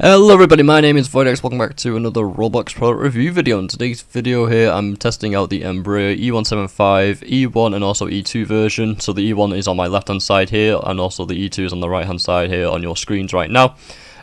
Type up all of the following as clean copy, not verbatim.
Hello everybody, my name is Voyadex, welcome back to another Roblox product review video. In today's video here, I'm testing out the Embraer E175, E1 and also E2 version. So the E1 is on my left hand side here, and also the E2 is on the right hand side here on your screens right now.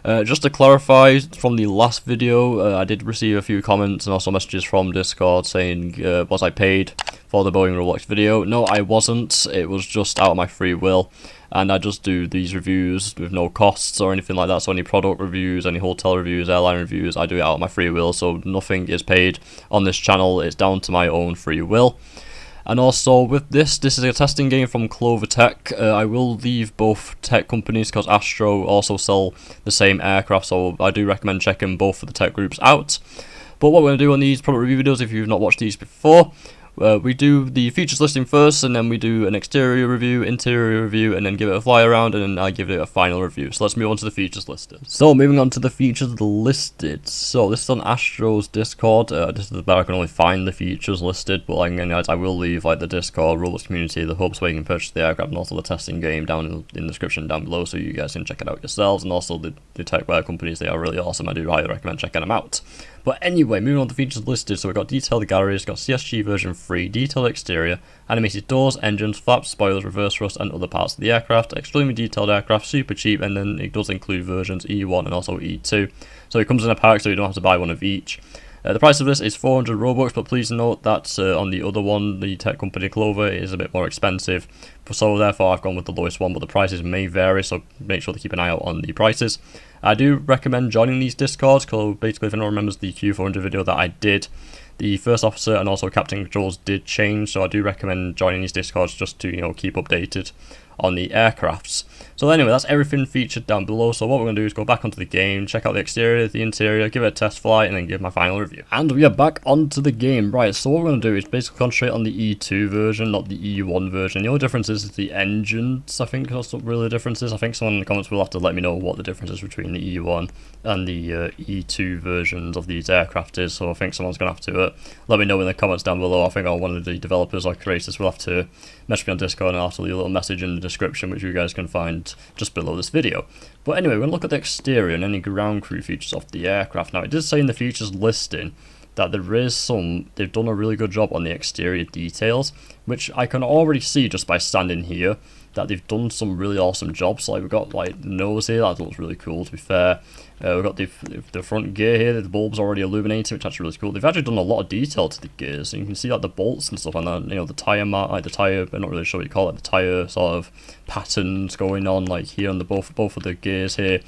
Just to clarify, from the last video, I did receive a few comments and also messages from Discord saying, was I paid for the Boeing Roblox video? No, I wasn't. It was just out of my free will. And I just do these reviews with no costs or anything like that. So any product reviews, any hotel reviews, airline reviews, I do it out of my free will. So nothing is paid on this channel. It's down to my own free will. And also with this is a testing game from Clover Tech. I will leave both tech companies because Astro also sell the same aircraft. So I do recommend checking both of the tech groups out. But what we're going to do on these product review videos, if you've not watched these before, we do the features listing first, and then we do an exterior review, interior review, and then give it a fly around, and then I give it a final review. So let's move on to the features listed. So moving on to the features listed. So this is on Astro's Discord. This is where I can only find the features listed, but again, guys, I will leave like the Discord, Roblox community, the hubs where you can purchase the aircraft, and also the testing game down in the description down below, so you guys can check it out yourselves. And also the techwear companies, they are really awesome. I do highly recommend checking them out. But anyway, moving on to the features listed. So we've got detailed galleries, got CSG version 3, detailed exterior, animated doors, engines, flaps, spoilers, reverse thrust, and other parts of the aircraft. Extremely detailed aircraft, super cheap, and then it does include versions E1 and also E2. So it comes in a pack, so you don't have to buy one of each. The price of this is 400 Robux, but please note that on the other one, the tech company Clover, is a bit more expensive. So therefore, I've gone with the lowest one, but the prices may vary, so make sure to keep an eye out on the prices. I do recommend joining these Discords, because basically, if anyone remembers the Q400 video that I did, the first officer and also captain controls did change, so I do recommend joining these Discords just to, keep updated on the aircrafts. So anyway, that's everything featured down below. So what we're going to do is go back onto the game, check out the exterior, the interior, give it a test flight, and then give my final review. And we are back onto the game. Right, so what we're going to do is basically concentrate on the E2 version, not the E1 version. The only difference is the engines, I think, that's what really the difference is. I think someone in the comments will have to let me know what the difference is between the E1 and the E2 versions of these aircraft is. So I think someone's going to have to let me know in the comments down below. I think one of the developers or creators will have to message me on Discord, and I'll have to leave a little message in the description, which you guys can find just below this video. But anyway, we're going to look at the exterior and any ground crew features of the aircraft. Now, it does say in the features listing that they've done a really good job on the exterior details, which I can already see just by standing here, that they've done some really awesome jobs. Like, we've got like the nose here, that looks really cool, to be fair. We've got the front gear here, the bulb's already illuminated, which is actually really cool. They've actually done a lot of detail to the gears, and you can see like the bolts and stuff, and then the tire mark, like the tire, I'm not really sure what you call it, the tire sort of patterns going on like here on the both of the gears here.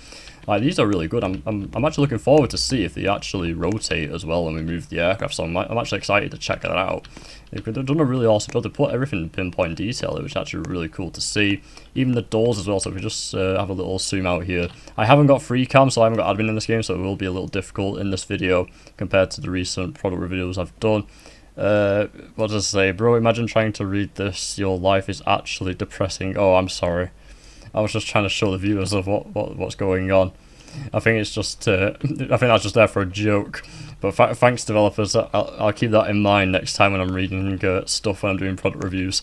Like, these are really good. I'm actually looking forward to see if they actually rotate as well when we move the aircraft. So I'm actually excited to check that out. They've done a really awesome job. They put everything in pinpoint detail, which is actually really cool to see. Even the doors as well. So if we just have a little zoom out here, I haven't got free cam, so I haven't got admin in this game, so it will be a little difficult in this video compared to the recent product reviews I've done. What does it say? Bro, imagine trying to read this. Your life is actually depressing. Oh, I'm sorry. I was just trying to show the viewers of what's going on. I think it's just I think that's just there for a joke. But thanks, developers. I'll keep that in mind next time when I'm reading stuff when I'm doing product reviews.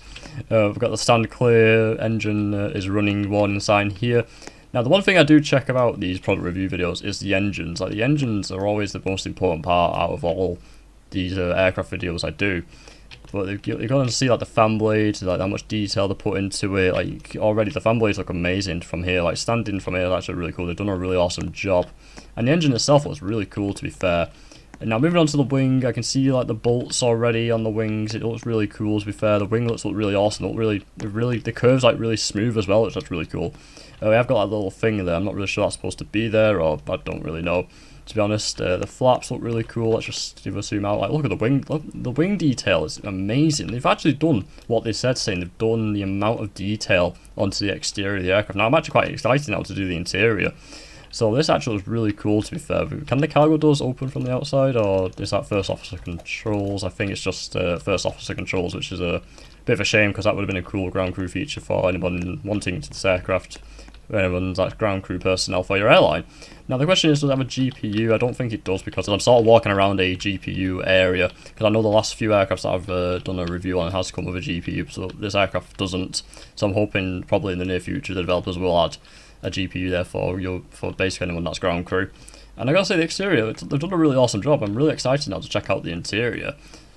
We've got the stand clear, engine is running, warning sign here. Now, the one thing I do check about these product review videos is the engines. Like, the engines are always the most important part out of all these aircraft videos I do. But you're going to see like the fan blades, like how much detail they put into it. Like, already the fan blades look amazing from here. Like, standing from here, that's actually really cool. They've done a really awesome job, and the engine itself looks really cool, to be fair. And now moving on to the wing, I can see like the bolts already on the wings. It looks really cool, to be fair. The winglets look really awesome. The curves like really smooth as well, which is really cool. We have got that little thing there. I'm not really sure that's supposed to be there, or I don't really know, to be honest. The flaps look really cool. Let's just give a zoom out. Like, look at the wing. Look, the wing detail is amazing. They've actually done what they said, saying they've done the amount of detail onto the exterior of the aircraft. Now, I'm actually quite excited now to do the interior. So this actually is really cool, to be fair. Can the cargo doors open from the outside, or is that first officer controls? I think it's just first officer controls, which is a bit of a shame, because that would have been a cool ground crew feature for anyone wanting to this aircraft. Anyone's like ground crew personnel for your airline. Now the question is, does it have a GPU? I don't think it does, because I'm sort of walking around a GPU area, because I know the last few aircrafts that I've done a review on has come with a GPU, so this aircraft doesn't. So I'm hoping probably in the near future the developers will add a GPU there for basically anyone that's ground crew. And I gotta say, the exterior, they've done a really awesome job. I'm really excited now to check out the interior.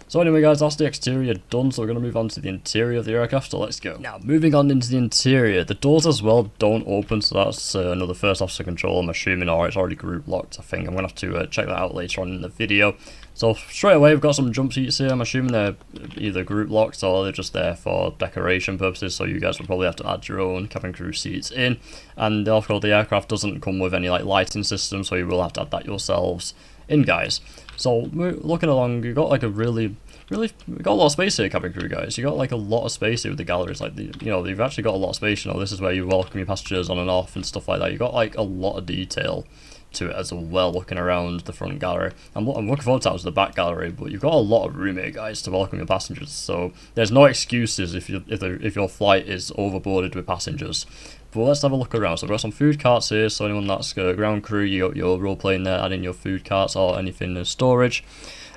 So anyway guys, that's the exterior done, so we're going to move on to the interior of the aircraft, so let's go. Now, moving on into the interior, the doors as well don't open, so that's another first officer control, I'm assuming, or it's already group locked, I think. I'm going to have to check that out later on in the video. So straight away, we've got some jump seats here. I'm assuming they're either group locked or they're just there for decoration purposes, so you guys will probably have to add your own cabin crew seats in. And of course, the aircraft doesn't come with any like lighting system, so you will have to add that yourselves in, guys. So looking along, you've got like a really we've got a lot of space here, cabin crew guys. You got like a lot of space here with the galleries. Like you've actually got a lot of space. This is where you welcome your passengers on and off and stuff like that. You got like a lot of detail to it as well, looking around the front gallery. I'm looking forward to that as the back gallery, but you've got a lot of room here, guys, to welcome your passengers. So there's no excuses if your flight is overboarded with passengers. But let's have a look around. So we've got some food carts here, so anyone that's ground crew, you got your role playing there, add in your food carts or anything in storage.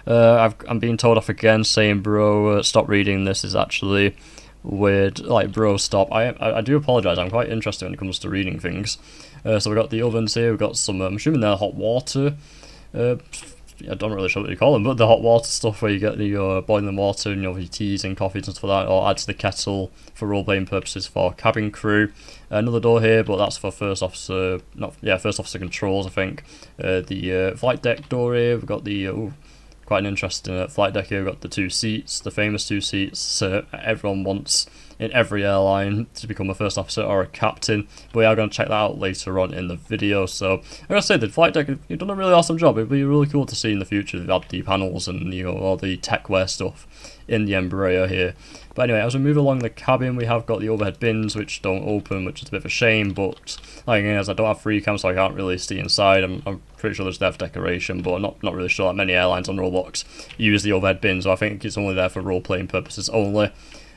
I'm being told off again, saying bro, stop reading, this is actually weird. Like, bro, stop. I do apologise, I'm quite interested when it comes to reading things. So we've got the ovens here, we've got some, I'm assuming they're hot water. I don't really sure what you call them, but the hot water stuff where you get the boiling water and your teas and coffees and stuff like that, or add to the kettle for role-playing purposes for cabin crew. Another door here, but that's for first officer controls, I think. The flight deck door here, we've got the quite an interesting flight deck here. We've got the 2 seats, the famous 2 seats everyone wants in every airline to become a first officer or a captain. But we are going to check that out later on in the video. So I'm going to say the flight deck, you've done a really awesome job. It'd be really cool to see in the future. They've had the panels and all the techwear stuff in the Embraer here. But anyway, as we move along the cabin, we have got the overhead bins which don't open, which is a bit of a shame. But like, as I don't have free cam, so I can't really see inside. I'm pretty sure there's there for decoration, but I'm not really sure that many airlines on Roblox use the overhead bins. So I think it's only there for role-playing purposes only.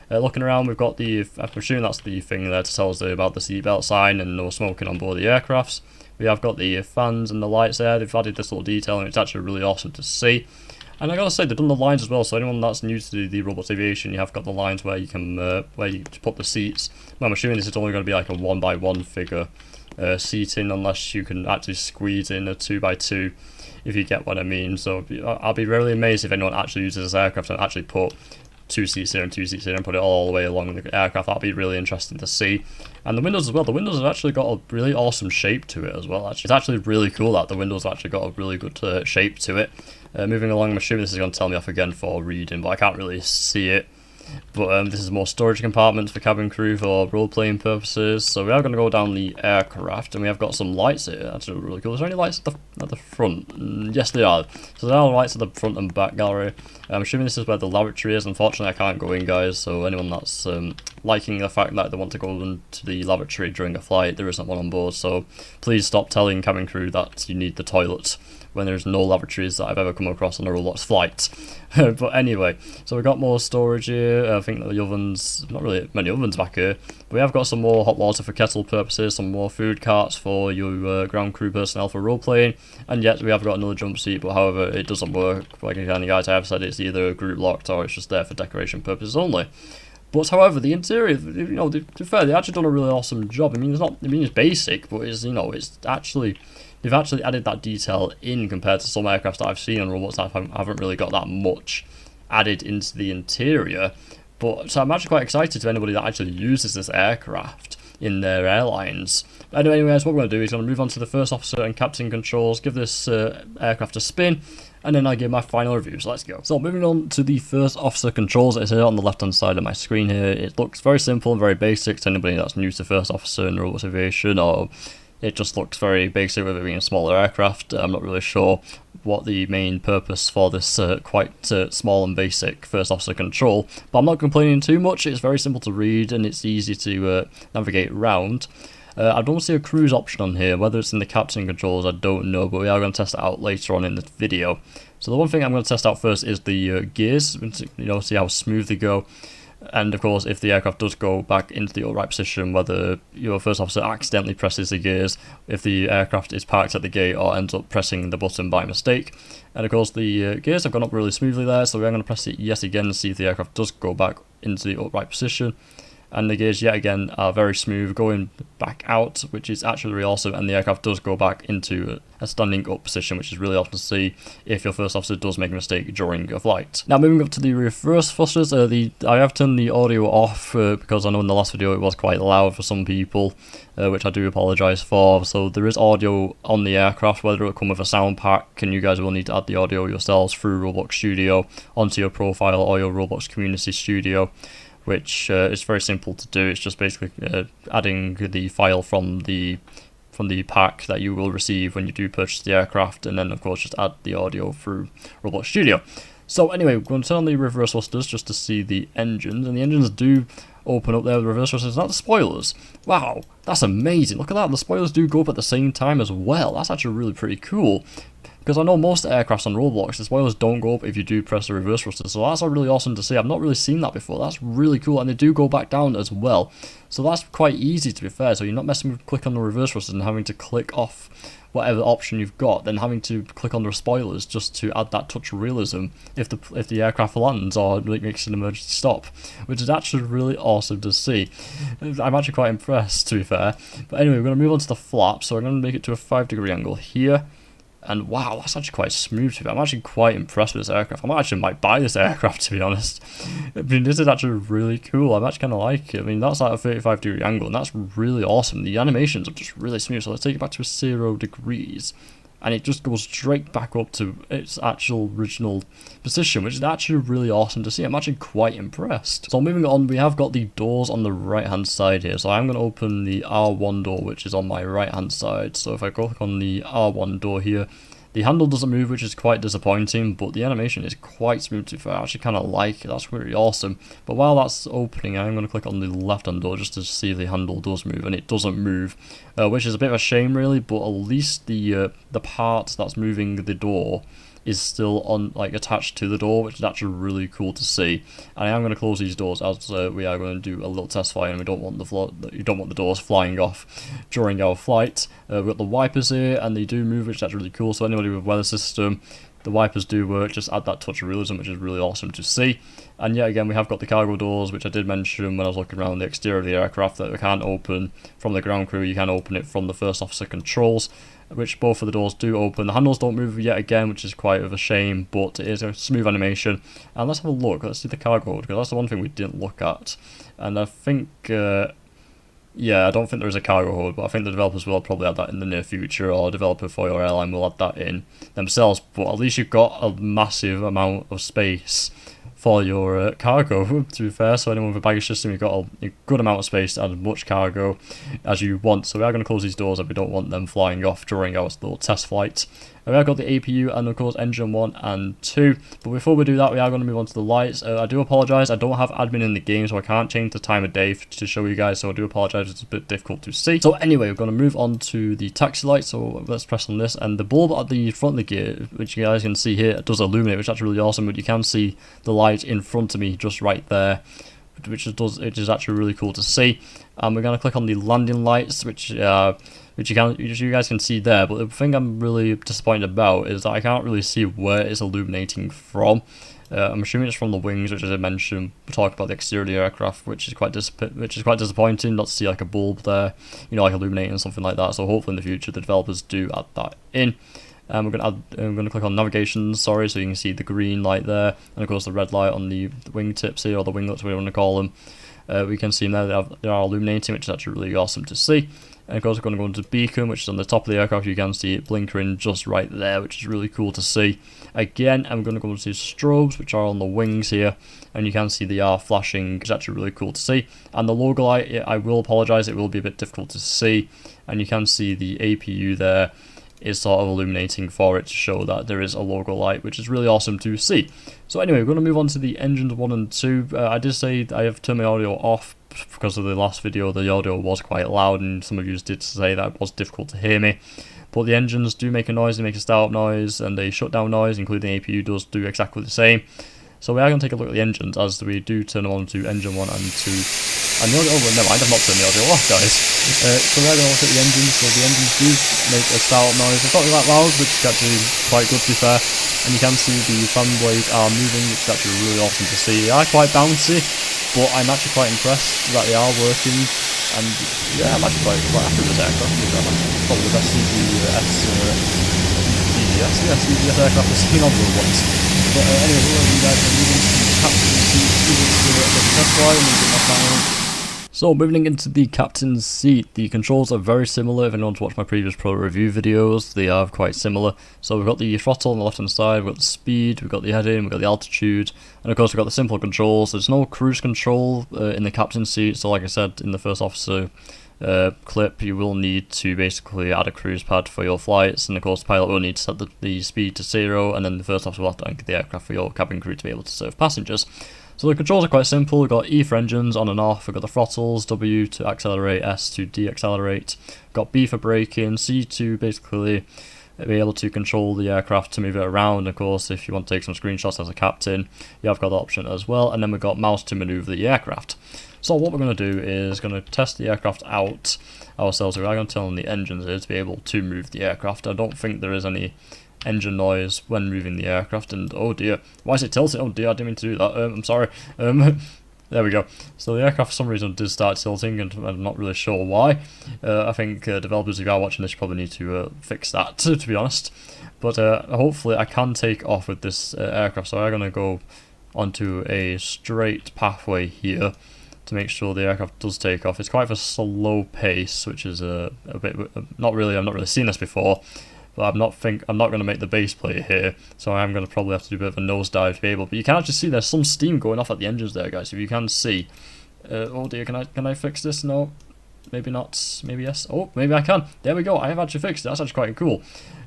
Looking around, we've got I'm assuming that's the thing there to tell us about the seatbelt sign and no smoking on board the aircrafts. We have got the fans and the lights there. They've added this little detail, and it's actually really awesome to see. And I gotta say, they've done the lines as well, so anyone that's new to the Roblox Aviation, you have got the lines where you can where you put the seats. Well, I'm assuming this is only going to be like a 1x1 figure seating, unless you can actually squeeze in a 2x2, if you get what I mean. So I'll be really amazed if anyone actually uses this aircraft and actually put 2 seats here and 2 seats here and put it all the way along the aircraft. That'll be really interesting to see. And the windows as well. The windows have actually got a really awesome shape to it as well. It's actually really cool that the windows have actually got a really good shape to it. Moving along, I'm assuming this is going to tell me off again for reading, but I can't really see it. But this is more storage compartments for cabin crew for role-playing purposes. So we are going to go down the aircraft, and we have got some lights here. That's really cool. Is there any lights at the front? Yes, there are. So there are lights at the front and back gallery. I'm assuming this is where the lavatory is. Unfortunately, I can't go in, guys. So anyone that's liking the fact that they want to go into the lavatory during a flight, there isn't one on board. So please stop telling cabin crew that you need the toilet when there's no lavatories that I've ever come across on a Roblox flight. But anyway, so we've got more storage here. I think the ovens, not really many ovens back here, but we have got some more hot water for kettle purposes, some more food carts for your ground crew personnel for role playing, and yet we have got another jump seat, but however it doesn't work. Like again, guys, I have said it's either group locked or it's just there for decoration purposes only. But however, the interior, to be fair, they actually done a really awesome job. I mean, it's basic, but it's actually, they've actually added that detail in compared to some aircraft that I've seen on Roblox that haven't really got that much added into the interior. But so I'm actually quite excited to anybody that actually uses this aircraft in their airlines. But anyways, what we're going to do is going to move on to the first officer and captain controls, give this aircraft a spin, and then I give my final review, so let's go. So moving on to the first officer controls, it's here on the left hand side of my screen here. It looks very simple and very basic to anybody that's new to first officer in Roblox Aviation, or it just looks very basic with it being a smaller aircraft. I'm not really sure what the main purpose for this quite small and basic first officer control, but I'm not complaining too much. It's very simple to read and it's easy to navigate around. I don't see a cruise option on here. Whether it's in the captain controls, I don't know, but we are going to test it out later on in the video. So the one thing I'm going to test out first is the gears, see how smooth they go. And of course, if the aircraft does go back into the upright position, whether your first officer accidentally presses the gears, if the aircraft is parked at the gate or ends up pressing the button by mistake. And of course, the gears have gone up really smoothly there, so we're going to press it yet again to see if the aircraft does go back into the upright position. and the gears yet again are very smooth going back out, which is actually really awesome, and the aircraft does go back into a standing up position, which is really awesome to see if your first officer does make a mistake during a flight. Now moving up to the reverse thrusters, I have turned the audio off because I know in the last video it was quite loud for some people, which I do apologise for. So there is audio on the aircraft, whether it will come with a sound pack, and you guys will need to add the audio yourselves through Roblox Studio onto your profile or your Roblox Community Studio, which is very simple to do. It's just basically adding the file from the pack that you will receive when you do purchase the aircraft, and then of course just add the audio through Roblox Studio. So anyway, we're going to turn on the reverse thrusters just to see the engines, and the engines do open up there with the reverse thrusters, not the spoilers. Wow, that's amazing. Look at that, the spoilers do go up at the same time as well. That's actually really pretty cool. Because I know most aircrafts on Roblox, the spoilers don't go up if you do press the reverse thruster, so that's really awesome to see. I've not really seen that before. That's really cool, and they do go back down as well. So that's quite easy, to be fair. So you're not messing with click on the reverse thrusters and having to click off whatever option you've got, then having to click on the spoilers just to add that touch of realism if the aircraft lands or makes an emergency stop, which is actually really awesome to see. I'm actually quite impressed, to be fair. But anyway, we're going to move on to the flaps, so I'm going to make it to a 5-degree angle here. And wow, that's actually quite smooth to me. I'm actually quite impressed with this aircraft. I actually might buy this aircraft, to be honest. I mean, this is actually really cool. I'm actually kind of like it. I mean, that's at a 35-degree angle, and that's really awesome. The animations are just really smooth. So let's take it back to 0 degrees. And it just goes straight back up to its actual original position, which is actually really awesome to see. I'm actually quite impressed. So moving on, we have got the doors on the right hand side here. So I'm going to open the R1 door, which is on my right hand side. So if I click on the R1 door here, the handle doesn't move, which is quite disappointing, but the animation is quite smooth to fair. I actually kind of like it. That's really awesome. But while that's opening, I'm going to click on the left-hand door just to see if the handle does move, and it doesn't move, which is a bit of a shame, really. But at least the part that's moving the door is still on, like, attached to the door, which is actually really cool to see. And I am going to close these doors as we are going to do a little test flight, and we don't want the doors flying off during our flight. We've got the wipers here, and they do move, which is actually really cool. So anybody with a weather system, the wipers do work, just add that touch of realism, which is really awesome to see. And yet again, we have got the cargo doors, which I did mention when I was looking around the exterior of the aircraft, that we can't open from the ground crew, you can open it from the first officer controls, which both of the doors do open. The handles don't move yet again, which is quite of a shame, but it is a smooth animation. And let's have a look, let's see the cargo hold, because that's the one thing we didn't look at. And I think, yeah, I don't think there is a cargo hold, but I think the developers will probably add that in the near future, or a developer for your airline will add that in themselves. But at least you've got a massive amount of space for your cargo, to be fair. So anyone with a baggage system, you've got a good amount of space to add as much cargo as you want. So we are going to close these doors if we don't want them flying off during our little test flight. And we have got the APU and of course engine 1 and 2. But before we do that, we are going to move on to the lights. I do apologise, I don't have admin in the game, so I can't change the time of day to show you guys, so I do apologise, it's a bit difficult to see. So anyway, we're going to move on to the taxi light, so let's press on this, and the bulb at the front of the gear, which you guys can see here, does illuminate, which is actually really awesome, but you can see the light in front of me just right there, which is actually really cool to see. And we're going to click on the landing lights, which you guys can see there, but the thing I'm really disappointed about is that I can't really see where it's illuminating from. I'm assuming it's from the wings, which, as I mentioned, we talked about the exterior of the aircraft, which is quite disappointing not to see like a bulb there, you know, like illuminating something like that. So hopefully in the future the developers do add that in. I'm going to click on navigation, so you can see the green light there, and of course the red light on the wingtips here, or the winglets, whatever you want to call them. We can see them there, they are illuminating, which is actually really awesome to see. And of course we're going to go into beacon, which is on the top of the aircraft. You can see it blinkering just right there, which is really cool to see. Again, I'm going to go into strobes, which are on the wings here, and you can see they are flashing, which is actually really cool to see. And the logo light, I will apologise, it will be a bit difficult to see, and you can see the APU there is sort of illuminating for it to show that there is a logo light, which is really awesome to see. So anyway, we're going to move on to the engines 1 and 2. I did say I have turned my audio off because of the last video. The audio was quite loud, and some of you did say that it was difficult to hear me. But the engines do make a noise, they make a start-up noise, and a shutdown noise, including the APU does do exactly the same. So we are going to take a look at the engines, as we do turn them on to engine 1 and 2. And the audio, oh, never mind, I've not turned the audio off, guys. So we're going to look at the engines. So the engines do make a start-up noise. It's not really that loud, which is actually quite good to be fair. And you can see the fan blades are moving, which is actually really awesome to see. They are quite bouncy, but I'm actually quite impressed that they are working, and yeah, I'm actually quite happy with this aircraft. It's probably the best CBS aircraft I've seen on Roblox. But anyway, we'll let you guys move into the captain's seat, test flight, and get my final. So moving into the captain's seat, the controls are very similar. If anyone's watched my previous pro review videos, they are quite similar. So we've got the throttle on the left hand side, we've got the speed, we've got the heading, we've got the altitude, and of course we've got the simple controls. There's no cruise control in the captain's seat, so like I said in the first officer clip, you will need to basically add a cruise pad for your flights, and of course the pilot will need to set the speed to 0, and then the first officer will have to anchor the aircraft for your cabin crew to be able to serve passengers. So the controls are quite simple. We've got E for engines on and off, we've got the throttles, W to accelerate, S to deaccelerate, we've got B for braking, C to basically be able to control the aircraft to move it around. Of course, if you want to take some screenshots as a captain, you have got that option as well, and then we've got mouse to maneuver the aircraft. So what we're going to do is going to test the aircraft out ourselves. We're going to turn on the engines here to be able to move the aircraft. I don't think there is any engine noise when moving the aircraft, and oh dear, why is it tilting? Oh dear, I didn't mean to do that. I'm sorry. There we go. So the aircraft for some reason did start tilting, and I'm not really sure why. I think developers who are watching this probably need to fix that, to be honest. But hopefully I can take off with this aircraft, so I'm going to go onto a straight pathway here to make sure the aircraft does take off. It's quite of a slow pace, which is a bit I've not really seen this before. But I'm not going to make the base plate here, so I'm going to probably have to do a bit of a nosedive to be able. But you can actually see there's some steam going off at the engines there, guys. If you can see, oh dear, can I fix this? No, maybe not. Maybe yes. Oh, maybe I can. There we go. I have actually fixed it. That's actually quite cool.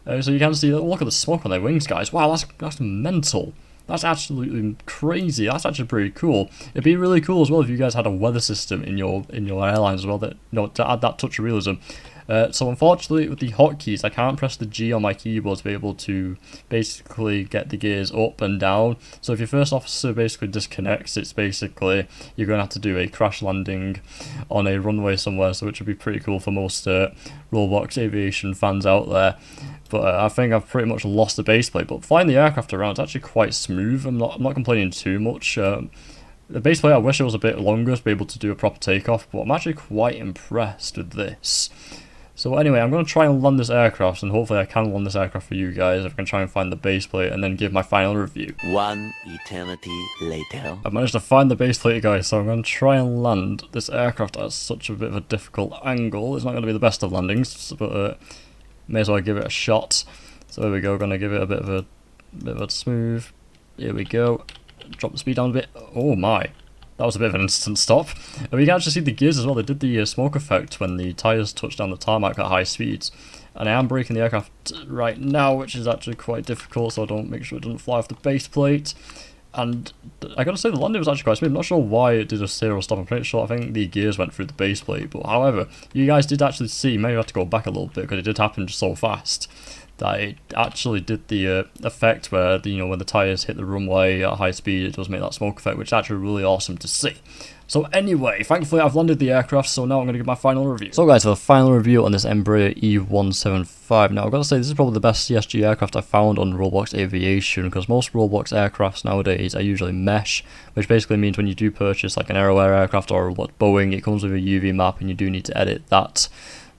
So you can see. Look at the smoke on their wings, guys. Wow, that's mental. That's absolutely crazy. That's actually pretty cool. It'd be really cool as well if you guys had a weather system in your airline as well, that to add that touch of realism. So unfortunately with the hotkeys, I can't press the G on my keyboard to be able to basically get the gears up and down. So if your first officer basically disconnects, it's basically you're going to have to do a crash landing on a runway somewhere, so which would be pretty cool for most Roblox aviation fans out there. But I think I've pretty much lost the base plate. But flying the aircraft around is actually quite smooth. I'm not complaining too much. The base plate, I wish it was a bit longer to be able to do a proper takeoff, but I'm actually quite impressed with this. So anyway, I'm going to try and land this aircraft, and hopefully I can land this aircraft for you guys if I can try and find the base plate and then give my final review. One eternity later. I've managed to find the base plate, guys, so I'm going to try and land this aircraft at such a bit of a difficult angle. It's not going to be the best of landings, but may as well give it a shot. So there we go, going to give it a bit of a smooth. Here we go. Drop the speed down a bit. Oh my. That was a bit of an instant stop. And we can actually see the gears as well. They did the smoke effect when the tyres touched down the tarmac at high speeds. And I am braking the aircraft right now, which is actually quite difficult, so I don't make sure it doesn't fly off the base plate. And I gotta say, the landing was actually quite smooth. I'm not sure why it did a 0 stop. I'm pretty sure I think the gears went through the base plate. But however, you guys did actually see, maybe I have to go back a little bit because it did happen so fast, that it actually did the effect where when the tyres hit the runway at high speed, it does make that smoke effect, which is actually really awesome to see. So anyway, thankfully I've landed the aircraft, so now I'm going to give my final review. So guys, for the final review on this Embraer E175, now I've got to say this is probably the best CSG aircraft I've found on Roblox Aviation, because most Roblox aircrafts nowadays are usually mesh, which basically means when you do purchase like an AeroAir aircraft or Boeing, it comes with a UV map and you do need to edit that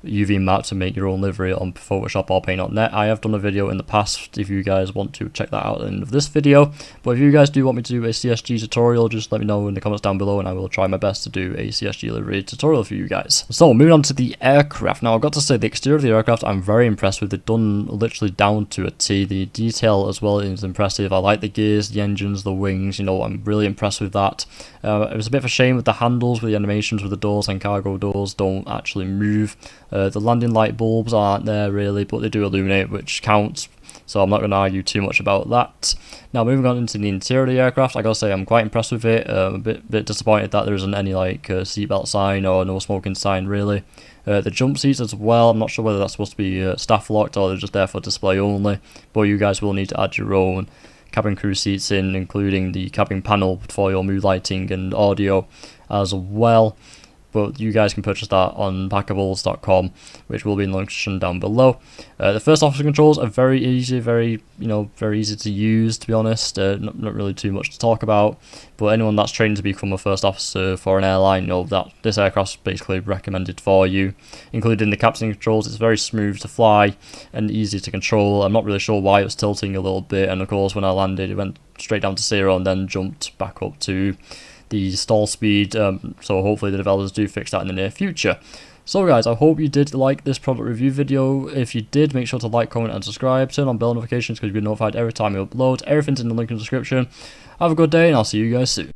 UV map to make your own livery on Photoshop or Paint.net. I have done a video in the past if you guys want to check that out at the end of this video, but if you guys do want me to do a CSG tutorial, just let me know in the comments down below and I will try my best to do a CSG livery tutorial for you guys. So moving on to the aircraft. Now I've got to say the exterior of the aircraft I'm very impressed with. It's done literally down to a T. The detail as well is impressive. I like the gears, the engines, the wings, I'm really impressed with that. It was a bit of a shame with the handles, with the animations with the doors and cargo doors don't actually move. The landing light bulbs aren't there really, but they do illuminate, which counts, so I'm not going to argue too much about that. Now moving on into the interior of the aircraft, I gotta say I'm quite impressed with it. I'm a bit disappointed that there isn't any like seatbelt sign or no smoking sign really. The jump seats as well, I'm not sure whether that's supposed to be staff locked or they're just there for display only, but you guys will need to add your own cabin crew seats in, including the cabin panel for your mood lighting and audio as well. but you guys can purchase that on packables.com, which will be in the link description down below. The first officer controls are very easy, very easy to use, to be honest. Not really too much to talk about, but anyone that's trained to become a first officer for an airline know that this aircraft's basically recommended for you, including the captain controls. It's very smooth to fly and easy to control. I'm not really sure why it was tilting a little bit, and of course when I landed it went straight down to 0 and then jumped back up to the stall speed, so hopefully the developers do fix that in the near future. So guys, I hope you did like this product review video. If you did, make sure to like, comment and subscribe. Turn on bell notifications because you'll be notified every time we upload. Everything's in the link in the description. Have a good day and I'll see you guys soon.